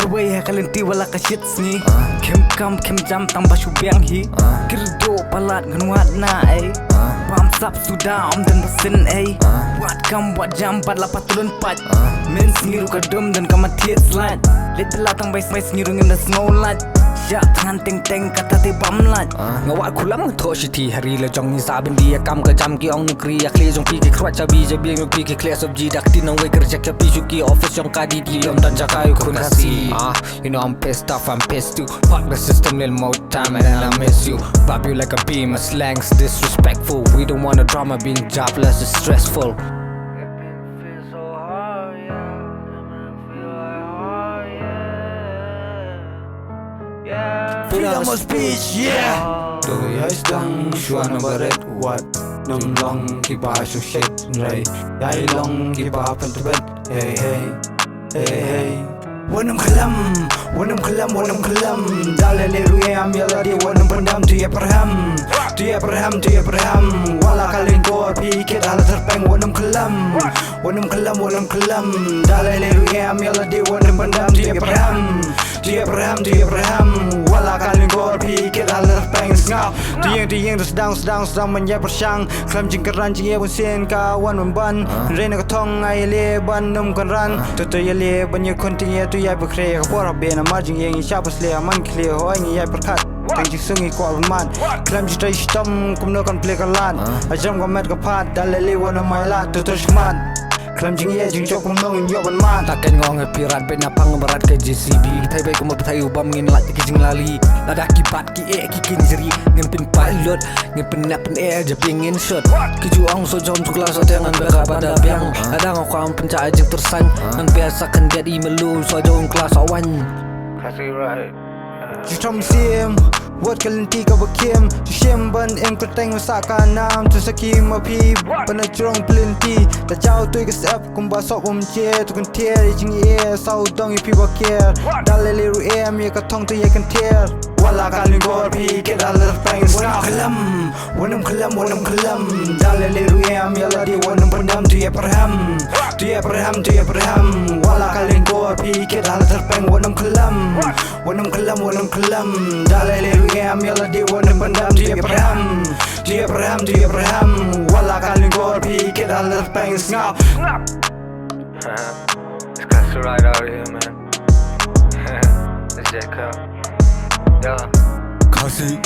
Kuway kalinti wala ka shits ni Kim kam kim jam tambah syubiang hi Kirdo palat nganuat na Pam sap sudah dan mesin Buat kam buat jam 4 lapat turun 4 Men sengiru kadum dan kamatiet slat Let latang bay sengiru ngin the snow light Ya tangan teng-teng kata te bamlat Ngawat kulam thok shiti hari la jong ni sabin dia kam ka jam ki ong nukri akli jong pi ki khrat chabi je bi ngi ki class of ji dak tin ong we kerja ka pi shuki office jong ka di di yom dan jakai kun khasi you know I'm pissed off I'm pissed too fuck the system nil more time and I miss you pop you like a beam my slangs disrespectful we don't want a drama being jobless is stressful. Freedom of speech, yeah. Tôi hãy đăng xuân và red what nằm lòng khi bà sung shit right dai long khi bà phân tích hey hey hey hey Wanam Khyllem, wanam Khyllem, wanam Khyllem. Dalil ruyam yalla di wanam pendam tu Abraham, tu Abraham, tu Abraham. Wala kalin ko pikir hal terpeng wanam Khyllem, wanam Khyllem, wanam Khyllem. Dalil ruyam yalla di wanam pendam tu Abraham, tu Abraham, tu Abraham. Wala kalin ko pikir hal terpeng ngap. Tu yang sedang menyai persang. Khyllem jingkaran jingie pun sen kawan memban. Rena ketong ai le ban num kan ran. Tu ya le banyak kontingnya tu yai berkreya kapora bena margin yang siapa selea man clear ho yang yai perkat tengji sungi ko man Khyllem jitai stom kumno kan play kalan ajam ko met kapat dalele wana mailat tu tershman Khyllem jing ye jing chok kumno yo ban man takkan ngong pirat bena pang berat ke JCB thai bai ko mo thai ubam ngin lat ki jing lali lada ki pat ki ki kin jeri ngin pin pilot ngin pin nap air je pingin shot ki juang so jom tu kelas dengan beka pada biang ada ngok pencai jing tersang nang biasa kan jadi melu so jom kelas awan Khasi Raiot Jom sim Wat kalinti ka bakim Tu shem ban em kerteng usaka nam Tu saki mapi Bana jurong pelinti Da jauh tu ikasap kumba sok umje Tu kan tier jing ye Sau dong ipi bakir Dalele ru em ye katong tu ye kan tier Wala kalin gor pi ke dalar peng snap Wanam Khyllem, wanam Khyllem. Dalele ru em yalla di wanam pendam tu Abraham, tu Abraham, tu Abraham. Wala kalin gor pi ke dalar peng wanam Khyllem, wanam Khyllem, wanam Khyllem. Dalele ru em yalla di wanam pendam tu Abraham, tu Abraham, tu Abraham. Wala kalin gor pi ke dalar peng snap. It's Khasi Raiot out here, man. It's Jacob. Yeah. Khasi